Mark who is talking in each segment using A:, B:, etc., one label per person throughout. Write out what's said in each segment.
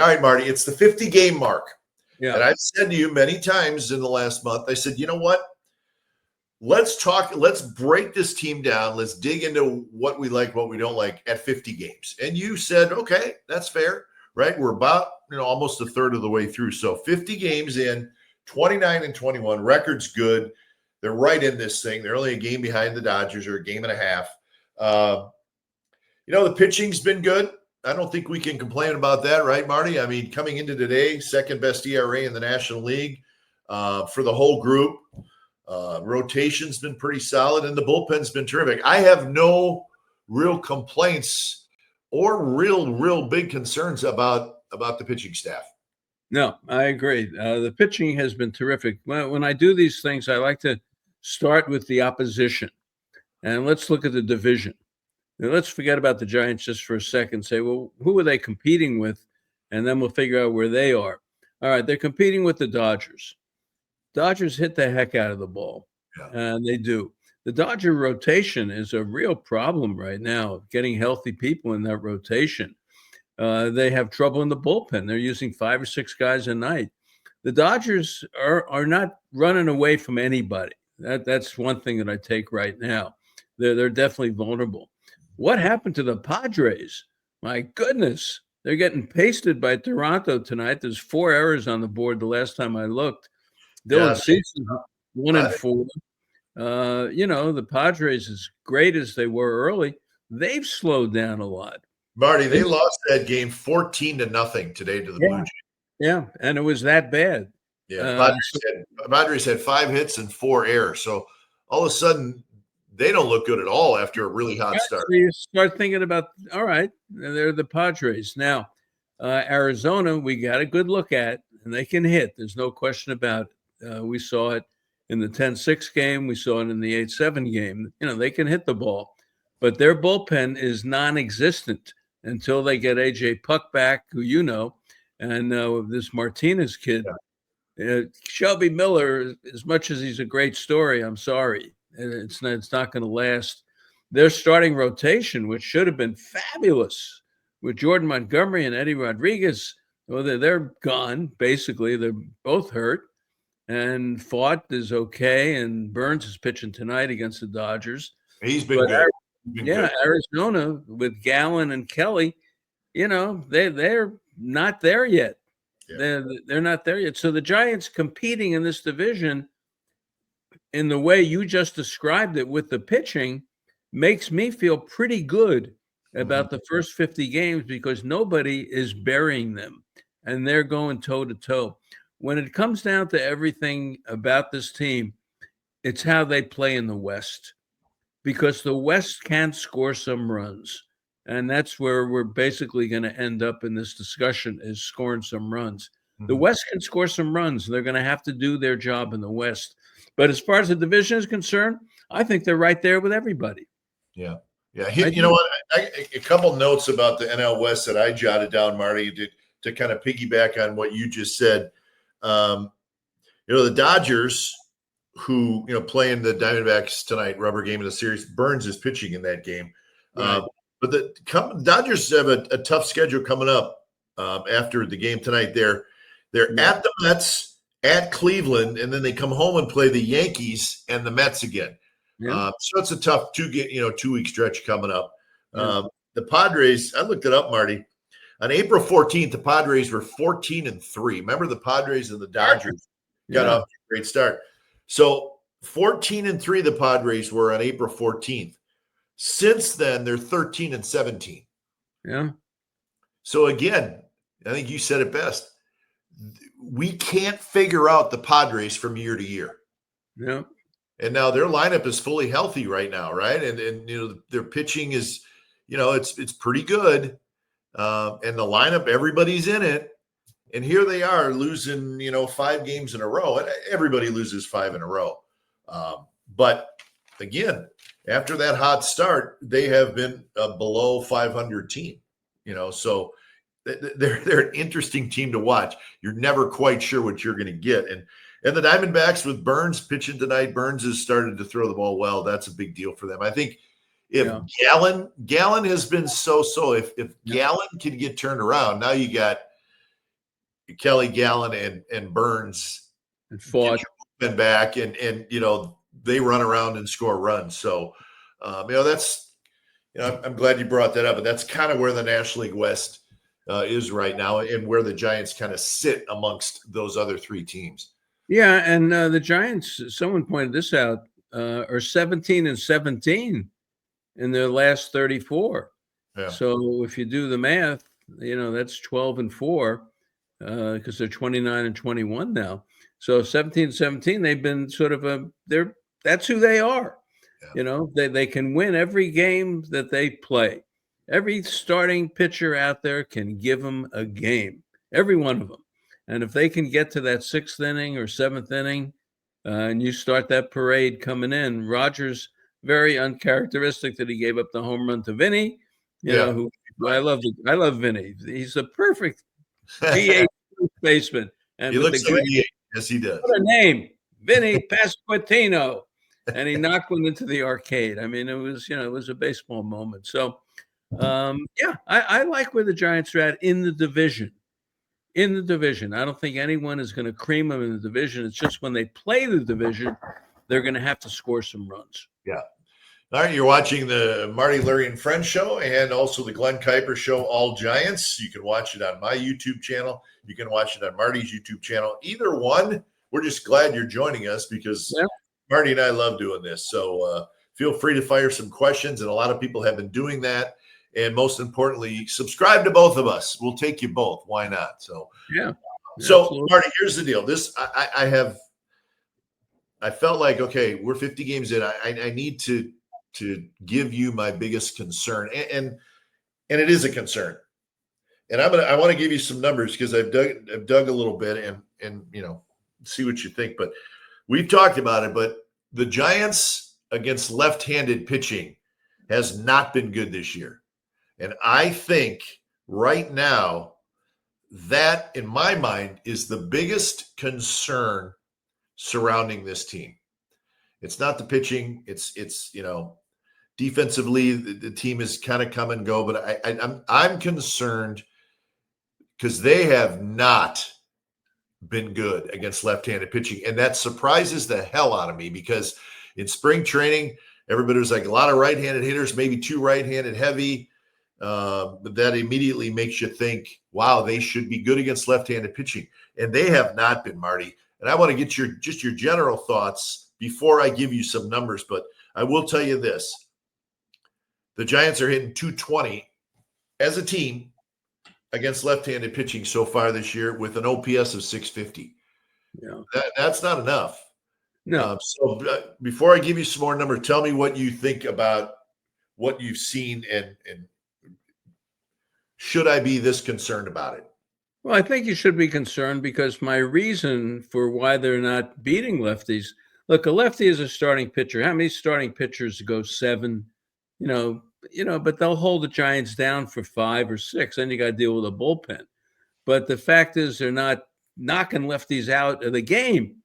A: All right, Marty, it's the 50-game mark.
B: Yeah.
A: And I've said to you many times in the last month, I said, you know what? Let's break this team down. Let's dig into what we like, what we don't like at 50 games. And you said, okay, that's fair, right? We're about, almost a third of the way through. So 50 games in, 29-21, record's good. They're right in this thing. They're only a game behind the Dodgers, or a game and a half. The pitching's been good. I don't think we can complain about that, right, Marty? I mean, coming into today, second best ERA in the National League for the whole group. Rotation's been pretty solid, and the bullpen's been terrific. I have no real complaints or real big concerns about the pitching staff.
B: No, I agree. The pitching has been terrific. When I do these things, I like to start with the opposition, and let's look at the division. Now, let's forget about the Giants just for a second. Say, well, who are they competing with? And then we'll figure out where they are. All right, they're competing with the Dodgers. Dodgers hit the heck out of the ball, and they do. The Dodger rotation is a real problem right now, getting healthy people in that rotation. They have trouble in the bullpen. They're using 5 or 6 guys a night. The Dodgers are not running away from anybody. That's one thing that I take right now. They're definitely vulnerable. What happened to the Padres? My goodness, they're getting pasted by Toronto tonight. There's 4 errors on the board the last time I looked. Dylan Cease 1-4. The Padres, as great as they were early, they've slowed down a lot.
A: Marty, they lost that game 14-0 today to the Blue Jays.
B: Yeah, and it was that bad.
A: Yeah, Padres had 5 hits and 4 errors. So all of a sudden, they don't look good at all after a really hot start.
B: So you start thinking about, all right, they're the Padres. Now, Arizona, we got a good look at, and they can hit. There's no question about it. We saw it in the 10-6 game. We saw it in the 8-7 game. They can hit the ball. But their bullpen is non-existent until they get A.J. Puck back, who and this Martinez kid. Shelby Miller, as much as he's a great story, I'm sorry. It's not going to last. Their starting rotation, which should have been fabulous, with Jordan Montgomery and Eddie Rodriguez, well, they're gone, basically. They're both hurt. And Fought is okay, and Burns is pitching tonight against the Dodgers.
A: He's been good.
B: Good. Arizona with Gallen and Kelly, they're not there yet. Yeah. They're not there yet. So the Giants competing in this division in the way you just described it with the pitching makes me feel pretty good about the first 50 games, because nobody is burying them and they're going toe to toe. When it comes down to everything about this team, it's how they play in the West, because the West can score some runs. And that's where we're basically going to end up in this discussion, is scoring some runs. The West can score some runs. They're going to have to do their job in the West. But as far as the division is concerned, I think they're right there with everybody.
A: Yeah. You know what? A couple notes about the NL West that I jotted down, Marty, to kind of piggyback on what you just said. The Dodgers, who playing the Diamondbacks tonight, rubber game of the series. Burns is pitching in that game. Right. But the Dodgers have a tough schedule coming up after the game tonight. They're at the Mets, at Cleveland, and then they come home and play the Yankees and the Mets again. Yeah. So it's a tough 2-week stretch coming up. Yeah. The Padres, I looked it up, Marty. On April 14th, the Padres were 14-3. Remember, the Padres and the Dodgers got off to a great start. So 14-3, the Padres were on April 14th. Since then, they're 13-17.
B: Yeah.
A: So again, I think you said it best. We can't figure out the Padres from year to year.
B: Yeah.
A: And now their lineup is fully healthy right now, right? And their pitching is, it's pretty good. And the lineup, everybody's in it. And here they are losing, 5 games in a row. And everybody loses 5 in a row. But again, after that hot start, they have been a below 500 team. So they're an interesting team to watch. You're never quite sure what you're going to get. And the Diamondbacks with Burns pitching tonight, Burns has started to throw the ball well. That's a big deal for them. I think if Gallen has been so-so, if Gallen can get turned around, now you got Kelly, Gallen, and Burns
B: And
A: get
B: fought.
A: your movement back, and they run around and score runs. So that's I'm glad you brought that up, and that's kind of where the National League West is right now, and where the Giants kind of sit amongst those other three teams.
B: Yeah, and the Giants, someone pointed this out, are 17-17 in their last 34.
A: Yeah.
B: So if you do the math, that's 12-4 because they're 29-21 now. So 17-17, they've been sort of that's who they are.
A: Yeah.
B: They can win every game that they play. Every starting pitcher out there can give them a game, every one of them. And if they can get to that 6th inning or 7th inning, and you start that parade coming in, Rogers, very uncharacteristic that he gave up the home run to Vinny. Who I love Vinny. He's a perfect DH baseman. And
A: he
B: with
A: looks
B: the
A: like DH. Yes, he does.
B: What a name, Vinny Pasquantino. And he knocked one into the arcade. I mean, it was a baseball moment. So, I like where the Giants are at in the division. In the division, I don't think anyone is going to cream them in the division. It's just when they play the division, they're going to have to score some runs.
A: Yeah. All right, you're watching the Marty Lurie and Friends show and also the Glen Kuiper show, All Giants. You can watch it on my YouTube channel. You can watch it on Marty's YouTube channel. Either one, we're just glad you're joining us because Marty and I love doing this. So feel free to fire some questions, and a lot of people have been doing that. And most importantly, subscribe to both of us. We'll take you both. Why not? So So absolutely. Marty, here's the deal. This I felt like, okay, we're 50 games in. I need to give you my biggest concern, and it is a concern. And I want to give you some numbers because I've dug a little bit and see what you think. But we've talked about it. But the Giants against left-handed pitching has not been good this year. And I think right now that, in my mind, is the biggest concern surrounding this team. It's not the pitching. It's defensively the team is kind of come and go. But I'm concerned because they have not been good against left-handed pitching, and that surprises the hell out of me because in spring training everybody was like a lot of right-handed hitters, maybe 2 right-handed heavy. But that immediately makes you think, wow, they should be good against left-handed pitching. And they have not been, Marty. And I want to get your general thoughts before I give you some numbers. But I will tell you this. The Giants are hitting 220 as a team against left-handed pitching so far this year with an OPS of 650.
B: Yeah.
A: That's not enough.
B: No.
A: So before I give you some more numbers, tell me what you think about what you've seen and should I be this concerned about it?
B: Well, I think you should be concerned because my reason for why they're not beating lefties, look, a lefty is a starting pitcher. How many starting pitchers go 7? But they'll hold the Giants down for 5 or 6. Then you got to deal with a bullpen. But the fact is they're not knocking lefties out of the game.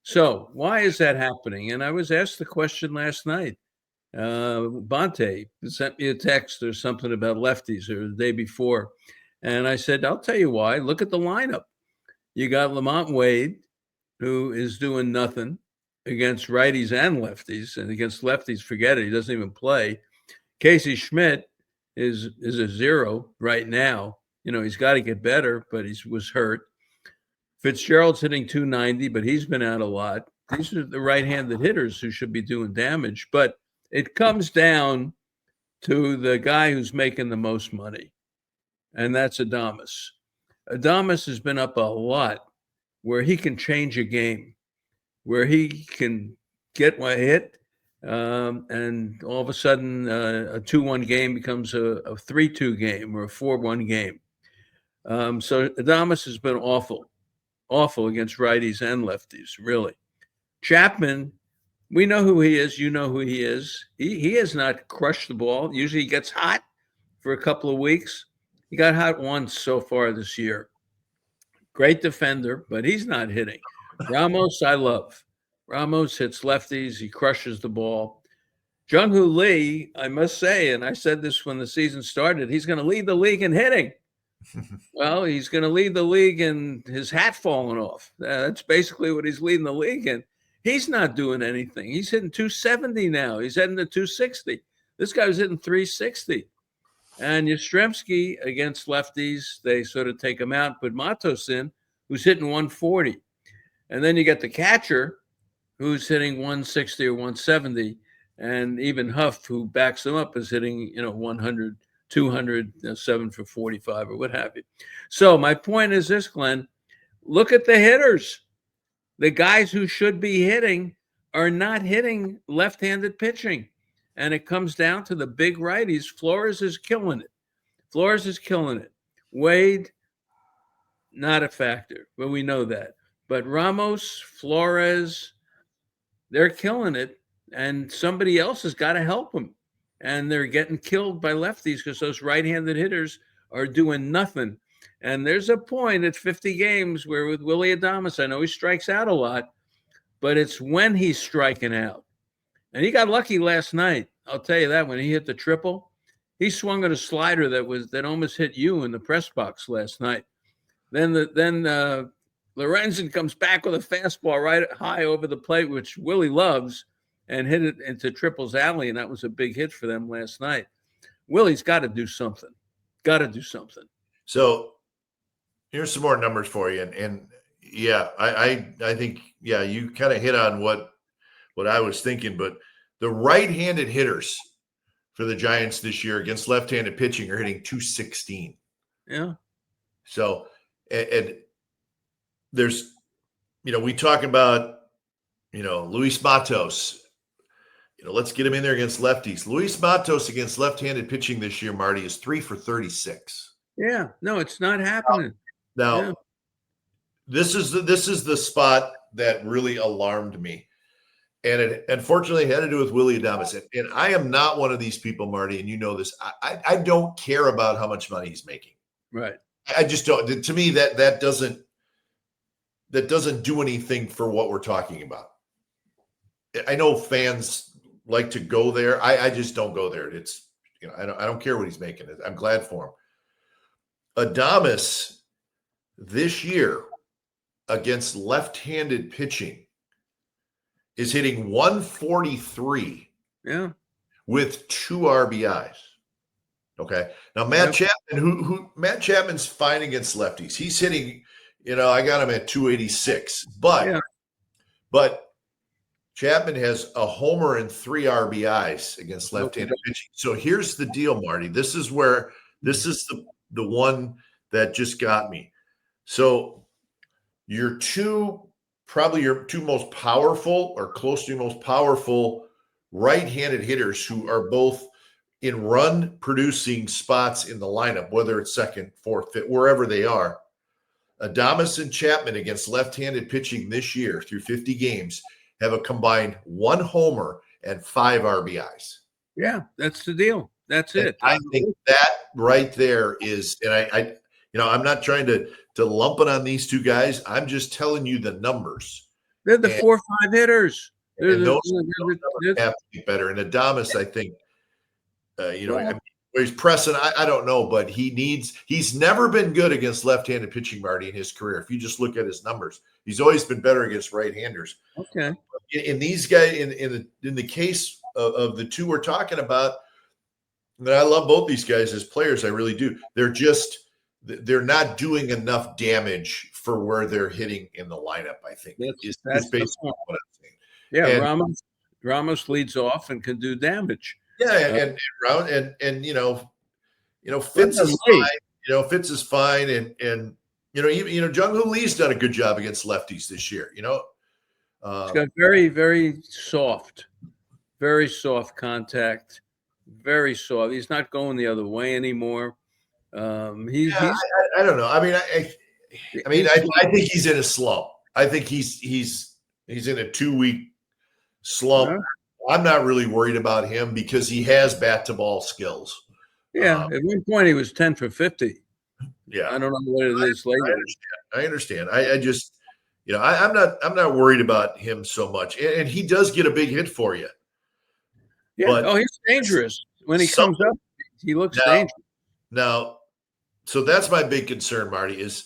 B: So why is that happening? And I was asked the question last night. Bonte sent me a text or something about lefties or the day before. And I said, I'll tell you why. Look at the lineup. You got Lamont Wade, who is doing nothing against righties and lefties, and against lefties, forget it. He doesn't even play. Casey Schmidt is a 0 right now. He's got to get better, but he was hurt. Fitzgerald's hitting 290, but he's been out a lot. These are the right-handed hitters who should be doing damage. But it comes down to the guy who's making the most money, and that's Adames. Adames has been up a lot where he can change a game, where he can get one hit, and all of a sudden a 2-1 game becomes a 3-2 game or a 4-1 game. So Adames has been awful against righties and lefties, really. Chapman, we know who he is. You know who he is. He has not crushed the ball. Usually he gets hot for a couple of weeks. He got hot once so far this year. Great defender, but he's not hitting. Ramos, I love. Ramos hits lefties. He crushes the ball. Jung-Hoo Lee, I must say, and I said this when the season started, he's going to lead the league in hitting. Well, he's going to lead the league in his hat falling off. That's basically what he's leading the league in. He's not doing anything. He's hitting 270 now. He's heading to 260. This guy was hitting 360. And Yastrzemski against lefties, they sort of take him out, put Matos in, who's hitting 140. And then you get the catcher, who's hitting 160 or 170. And even Huff, who backs him up, is hitting, 100, 200, 7 for 45 or what have you. So my point is this, Glenn, look at the hitters. The guys who should be hitting are not hitting left-handed pitching. And it comes down to the big righties. Flores is killing it. Wade, not a factor, but we know that. But Ramos, Flores, they're killing it. And somebody else has got to help them. And they're getting killed by lefties because those right-handed hitters are doing nothing. And there's a point at 50 games where with Willie Adames, I know he strikes out a lot, but it's when he's striking out. And he got lucky last night. I'll tell you that when he hit the triple, he swung at a slider that almost hit you in the press box last night. Then Lorenzen comes back with a fastball right high over the plate, which Willie loves, and hit it into Triple's alley, and that was a big hit for them last night. Willie's got to do something.
A: So here's some more numbers for you. And yeah, I think, yeah, you kind of hit on what I was thinking, but the right-handed hitters for the Giants this year against left-handed pitching are hitting 216.
B: Yeah.
A: So, and there's, we talk about, Luis Matos, let's get him in there against lefties. Luis Matos against left-handed pitching this year, Marty, is 3 for 36.
B: Yeah. No, it's not happening.
A: Now, this is the spot that really alarmed me. And it unfortunately had to do with Willie Adames. And I am not one of these people, Marty, and you know this. I don't care about how much money he's making.
B: Right.
A: I just don't. To me, that doesn't do anything for what we're talking about. I know fans like to go there. I just don't go there. It's I don't care what he's making. I'm glad for him. Adames this year against left-handed pitching is hitting 143 with 2 RBIs. Okay. Now Matt Chapman, Matt Chapman's fine against lefties. He's hitting, I got him at 286. But Chapman has a homer and 3 RBIs against left-handed pitching. So here's the deal, Marty. This is the one that just got me. So your two most powerful or close to your most powerful right-handed hitters who are both in run-producing spots in the lineup, whether it's second, fourth, fifth, wherever they are, Adames and Chapman against left-handed pitching this year through 50 games have a combined 1 homer and 5 RBIs.
B: Yeah, that's the deal. That's it.
A: I think that right there is, and I'm not trying to lump it on these two guys. I'm just telling you the numbers.
B: They're the 4 or 5 hitters.
A: Those have to be better. And Adames, I think, he's pressing. I don't know, but he's never been good against left-handed pitching, Marty, in his career. If you just look at his numbers, he's always been better against right-handers.
B: Okay.
A: In these guys, in the case of the two we're talking about, and I love both these guys as players. I really do. They're not doing enough damage for where they're hitting in the lineup, I think. That's basically what I'm saying.
B: Yeah, and Ramos leads off and can do damage.
A: Yeah, and Fitz is fine. Fitz is fine, and Jung-Hoo Lee's done a good job against lefties this year. He's
B: got very, very soft contact, very soft. He's not going the other way anymore.
A: I don't know. I think he's in a slump. I think he's in a 2-week slump. Yeah. I'm not really worried about him because he has bat to ball skills.
B: Yeah, at one point he was 10 for 50.
A: Yeah,
B: I don't know what it is later.
A: I understand. I just, I'm not worried about him so much, and he does get a big hit for you.
B: Yeah. He's dangerous when he comes up. He looks dangerous.
A: Now, So that's my big concern, Marty, is